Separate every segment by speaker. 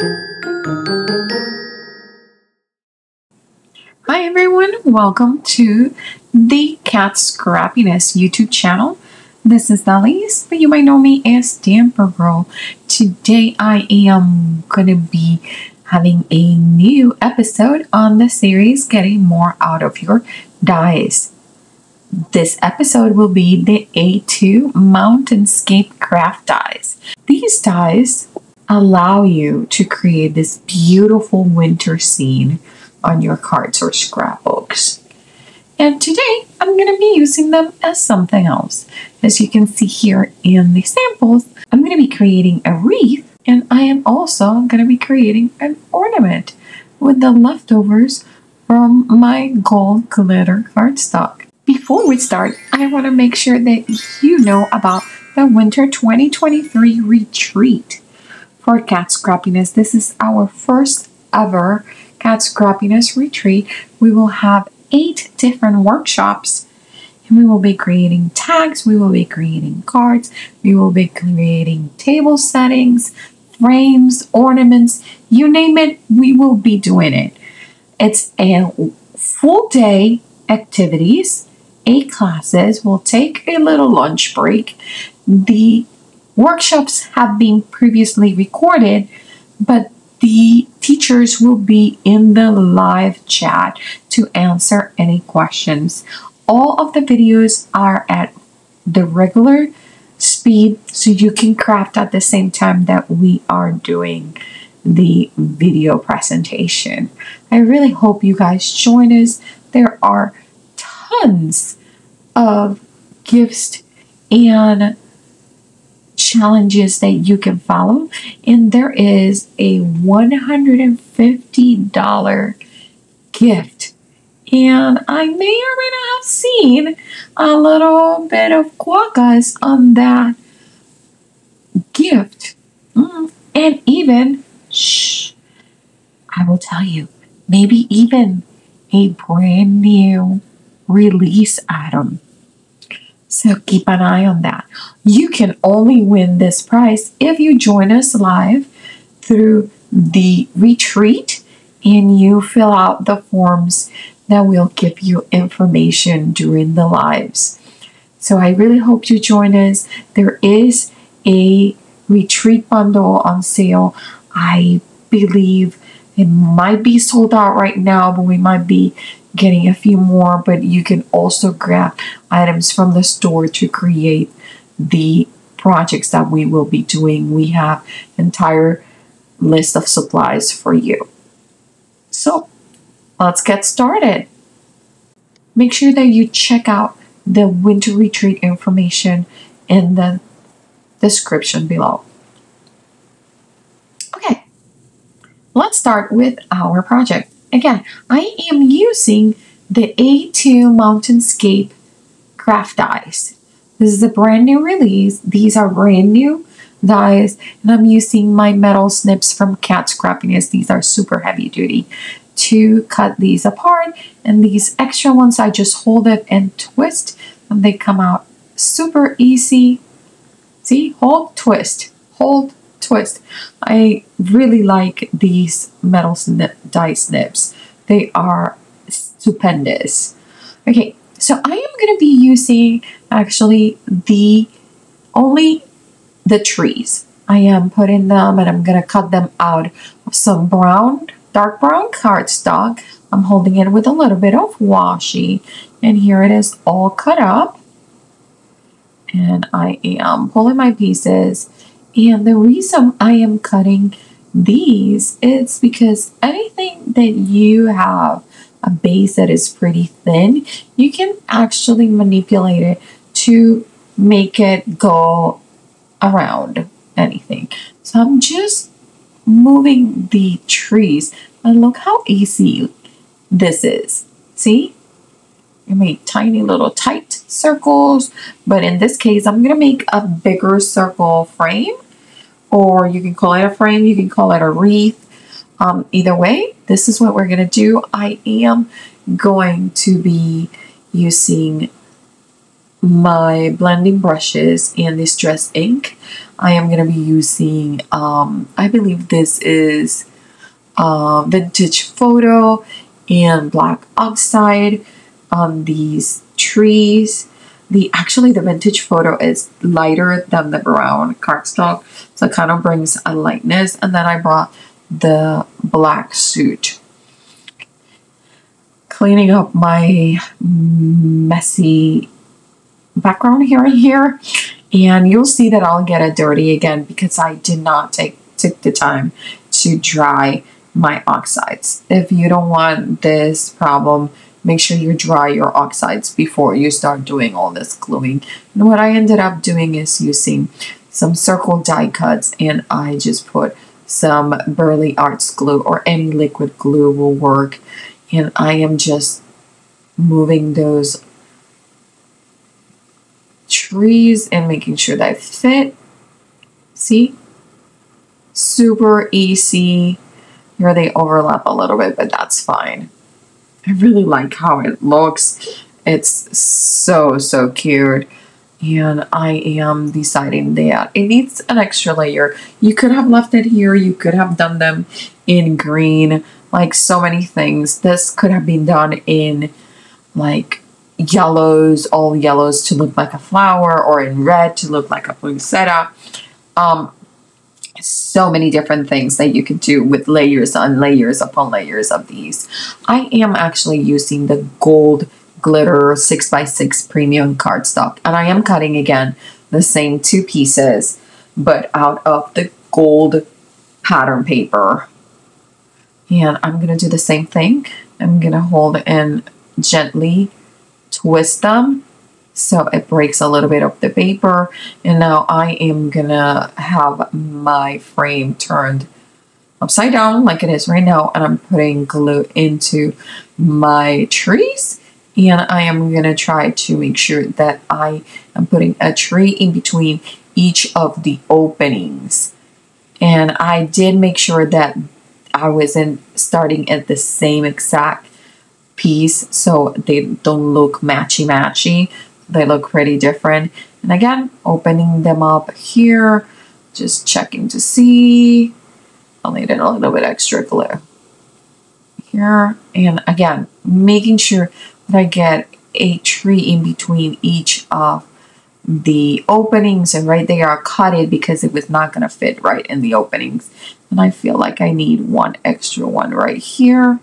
Speaker 1: Hi everyone, welcome to the Cat Scrappiness YouTube channel. This is Dalis, but you might know me as Damper Girl. Today I am gonna be having a new episode on the series Getting More Out of Your Dies. This episode will be the A2 Mountainscape Craft Dies. These dies allow you to create this beautiful winter scene on your cards or scrapbooks. And today I'm going to be using them as something else. As you can see here in the samples, I'm going to be creating a wreath, and I am also going to be creating an ornament with the leftovers from my gold glitter cardstock. Before we start, I want to make sure that you know about the Winter 2023 retreat for Cat Scrappiness. This is our first ever Cat Scrappiness retreat. We will have 8 different workshops, and we will be creating tags, we will be creating cards, we will be creating table settings, frames, ornaments, you name it, we will be doing it. It's a full day activities, 8 classes. We'll take a little lunch break. The workshops have been previously recorded, but the teachers will be in the live chat to answer any questions. All of the videos are at the regular speed, so you can craft at the same time that we are doing the video presentation. I really hope you guys join us. There are tons of gifts and challenges that you can follow, and there is a $150 gift, and I may or may not have seen a little bit of quokkas on that gift, and even I will tell you, maybe even a brand new release item. So keep an eye on that. You can only win this prize if you join us live through the retreat and you fill out the forms that will give you information during the lives. So I really hope you join us. There is a retreat bundle on sale. I believe it might be sold out right now, but we might be getting a few more, but you can also grab items from the store to create the projects that we will be doing. We have an entire list of supplies for you. So let's get started. Make sure that you check out the winter retreat information in the description below. Okay, let's start with our project. Again, I am using the A2 Mountainscape Craft Dies. This is a brand new release. These are brand new dies, and I'm using my metal snips from Cat Scrappiness. These are super heavy duty to cut these apart, and these extra ones I just hold it and twist, and they come out super easy. See, hold, twist, hold, twist. I really like these metal die snips. They are stupendous. Okay, so I am going to be using actually only the trees. I am putting them, and I'm going to cut them out of some dark brown cardstock. I'm holding it with a little bit of washi, and here it is all cut up. And I am pulling my pieces. And the reason I am cutting these is because anything that you have a base that is pretty thin, you can actually manipulate it to make it go around anything. So I'm just moving the trees, and look how easy this is. See? You make tiny little tight circles, but in this case, I'm going to make a bigger circle frame, or you can call it a frame, you can call it a wreath. Either way, this is what we're going to do. I am going to be using my blending brushes and Distress ink. I am going to be using, I believe this is vintage photo and black oxide on these trees. Actually the vintage photo is lighter than the brown cardstock, so it kind of brings a lightness. And then I brought the black suit. Cleaning up my messy background here and here, and you'll see that I'll get it dirty again because I did not take the time to dry my oxides. If you don't want this problem, make sure you dry your oxides before you start doing all this gluing. And what I ended up doing is using some circle die cuts, and I just put some Burley Arts glue, or any liquid glue will work. And I am just moving those trees and making sure they fit. See? Super easy. Here they overlap a little bit, but that's fine. I really like how it looks. It's so cute. And I am deciding that it needs an extra layer. You could have left it here. You could have done them in green, like so many things. This could have been done in like yellows, all yellows to look like a flower, or in red to look like a poinsettia. So many different things that you could do with layers on layers upon layers of these. I am actually using the gold glitter 6x6 premium cardstock, and I am cutting again the same 2 pieces, but out of the gold pattern paper. And I'm going to do the same thing. I'm going to hold and gently twist them so it breaks a little bit of the paper. And now I am going to have my frame turned upside down like it is right now. And I'm putting glue into my trees. And I am going to try to make sure that I am putting a tree in between each of the openings. And I did make sure that I wasn't starting at the same exact piece, so they don't look matchy. They look pretty different. And again, opening them up here, just checking to see. I'll need a little bit extra glue here. And again, making sure that I get a tree in between each of the openings, and right there I cut it because it was not going to fit right in the openings. And I feel like I need one extra one right here.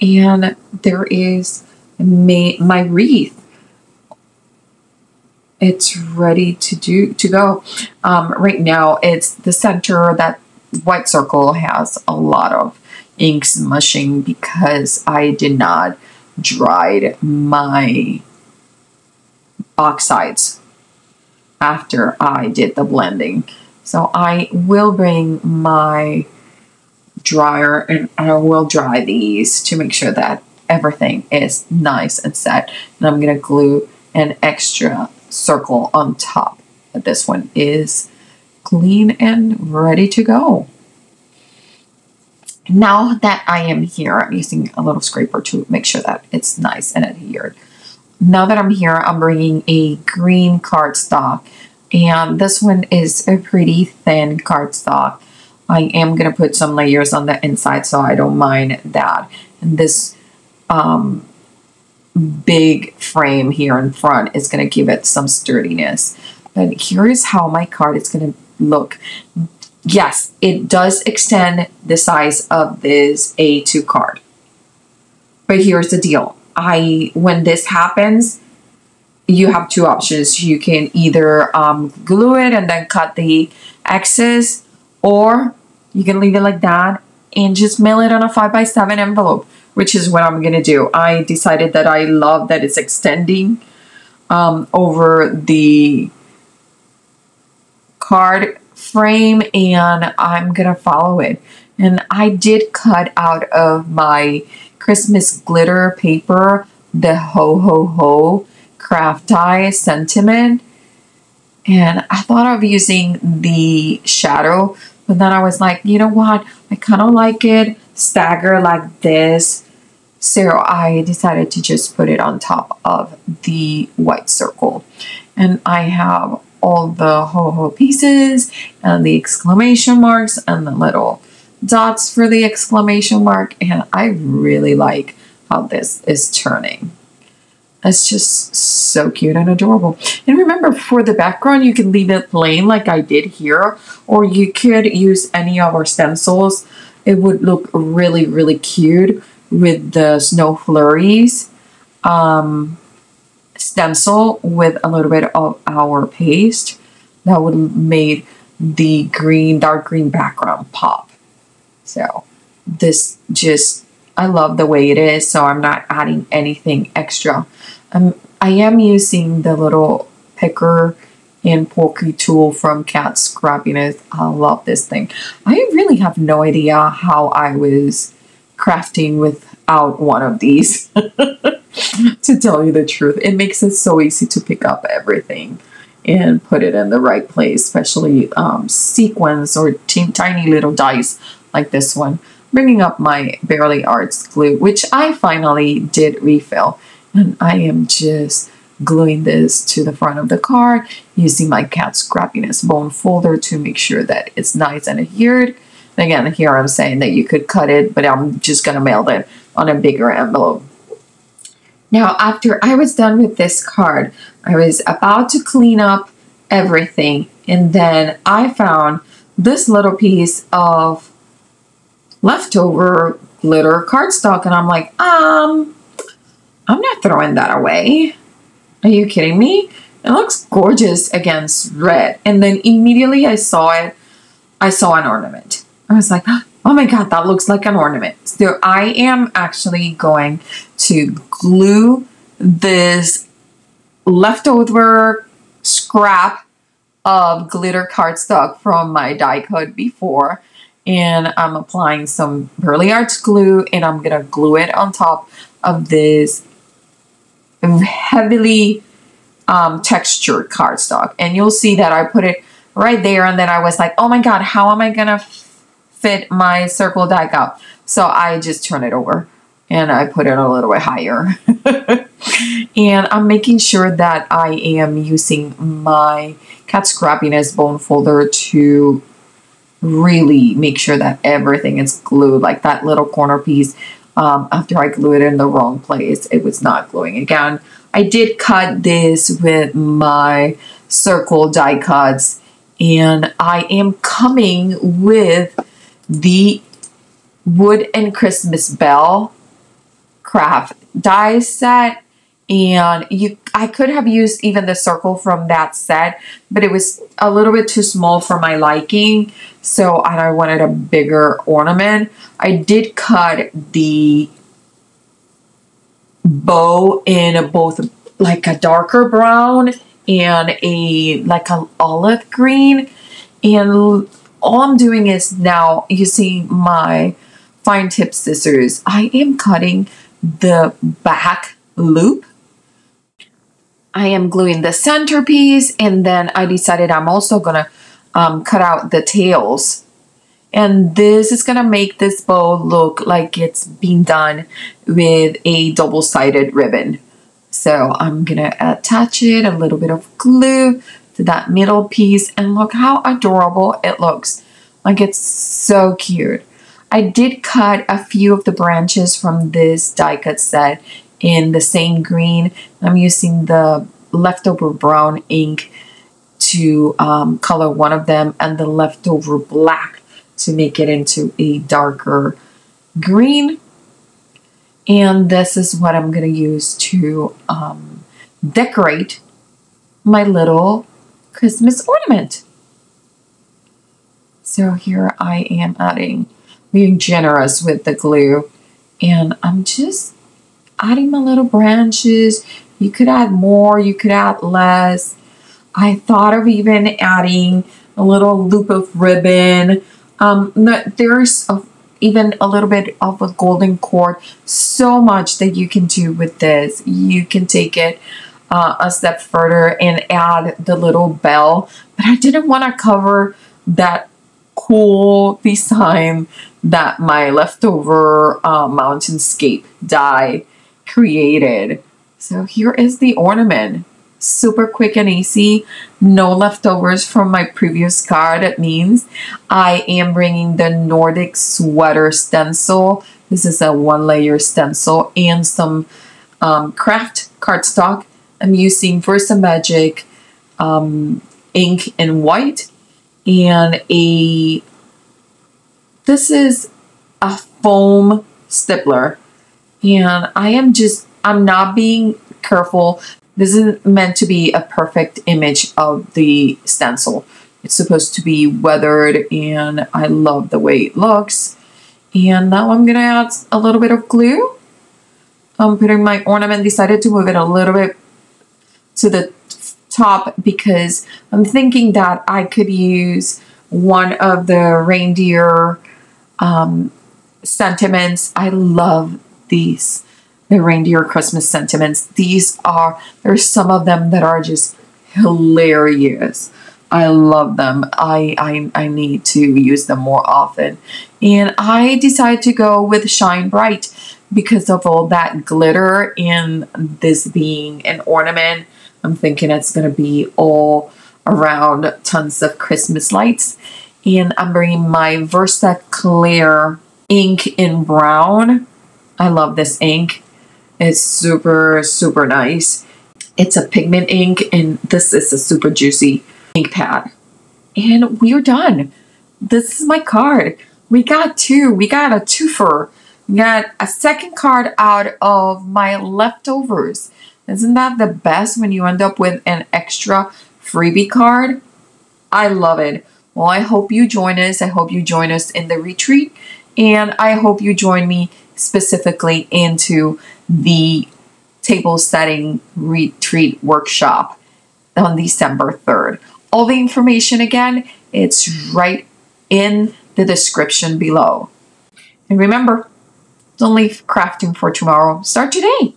Speaker 1: And there is my wreath. It's ready to go. Right now, it's the center. That white circle has a lot of ink smushing because I did not dry my oxides after I did the blending. So I will bring my dryer and I will dry these to make sure that everything is nice and set. And I'm going to glue an extra circle on top. But this one is clean and ready to go. Now that I am here, I'm using a little scraper to make sure that it's nice and adhered. Now that I'm here, I'm bringing a green cardstock, and this one is a pretty thin cardstock. I am going to put some layers on the inside, so I don't mind that. And this big frame here in front is going to give it some sturdiness. But here is how my card is going to look. Yes, it does extend the size of this A2 card. But here's the deal. When this happens, you have 2 options. You can either glue it and then cut the excess, or you can leave it like that and just mail it on a 5x7 envelope, which is what I'm going to do. I decided that I love that it's extending over the card frame, and I'm going to follow it. And I did cut out of my Christmas glitter paper the Ho Ho Ho Craft Dies sentiment, and I thought of using the shadow, but then I was like, you know what, I kind of like it stagger like this, so I decided to just put it on top of the white circle. And I have all the ho-ho pieces and the exclamation marks and the little dots for the exclamation mark. And I really like how this is turning. It's just so cute and adorable. And remember, for the background, you can leave it plain like I did here, or you could use any of our stencils. It would look really, really cute with the snow flurries stencil with a little bit of our paste. That would make the green, dark green background pop. So this just, I love the way it is, so I'm not adding anything extra. I am using the little picker and pokey tool from Cat Scrappiness. I love this thing. I really have no idea how I was crafting without one of these. To tell you the truth, it makes it so easy to pick up everything and put it in the right place, especially sequins or tiny little dies like this one. Bringing up my Barely Arts glue, which I finally did refill. And I am just gluing this to the front of the card using my Cat Scrappiness bone folder to make sure that it's nice and adhered. And again, here I'm saying that you could cut it, but I'm just going to mail it on a bigger envelope. Now, after I was done with this card, I was about to clean up everything. And then I found this little piece of leftover glitter cardstock. And I'm like, I'm not throwing that away. Are you kidding me? It looks gorgeous against red. And then immediately I saw it. I saw an ornament. I was like, oh my God, that looks like an ornament. So I am actually going to glue this leftover scrap of glitter cardstock from my die cut before. And I'm applying some Burley Arts glue, and I'm going to glue it on top of this heavily textured cardstock. And you'll see that I put it right there, and then I was like, oh my God, how am I going to fit my circle die cut? So I just turn it over and I put it a little bit higher. And I'm making sure that I am using my Cat Scrappiness bone folder to really make sure that everything is glued. Like that little corner piece, after I glue it in the wrong place, it was not gluing again. I did cut this with my circle die cuts, and I am coming with the Wood and Christmas Bell craft die set. And I could have used even the circle from that set, but it was a little bit too small for my liking, so I wanted a bigger ornament. I did cut the bow in both like a darker brown and like an olive green, and all I'm doing is now using my fine tip scissors, I am cutting the back loop. I am gluing the centerpiece, and then I decided I'm also gonna cut out the tails. And this is gonna make this bow look like it's being done with a double-sided ribbon. So I'm gonna attach it, a little bit of glue to that middle piece, and look how adorable it looks. Like, it's so cute. I did cut a few of the branches from this die cut set in the same green. I'm using the leftover brown ink to color one of them, and the leftover black to make it into a darker green. And this is what I'm going to use to decorate my little Christmas ornament. So here I am being generous with the glue, and I'm just adding my little branches. You could add more, you could add less. I thought of even adding a little loop of ribbon. There's even a little bit of a golden cord. So much that you can do with this. You can take it a step further and add the little bell. But I didn't want to cover that cool design that my leftover Mountainscape die created. So here is the ornament. super quick and easy. No leftovers from my previous card. It means I am bringing the Nordic sweater stencil. This is a 1-layer stencil and some craft cardstock. I'm using VersaMagic ink in white and this is a foam stippler, and I'm not being careful. This is meant to be a perfect image of the stencil. It's supposed to be weathered, and I love the way it looks. And now I'm gonna add a little bit of glue. I'm putting my ornament, decided to move it a little bit to the top because I'm thinking that I could use one of the reindeer sentiments. I love these, the reindeer Christmas sentiments. There's some of them that are just hilarious. I love them. I need to use them more often. And I decided to go with Shine Bright because of all that glitter and this being an ornament. I'm thinking it's going to be all around tons of Christmas lights. And I'm bringing my Versa Clear ink in brown. I love this ink. It's super, super nice. It's a pigment ink, and this is a super juicy ink pad. And we're done. This is my card. We got two. We got a twofer. We got a second card out of my leftovers. Isn't that the best when you end up with an extra freebie card? I love it. Well, I hope you join us. I hope you join us in the retreat. And I hope you join me specifically into the table setting retreat workshop on December 3rd. All the information again, it's right in the description below. And remember, don't leave crafting for tomorrow. Start today.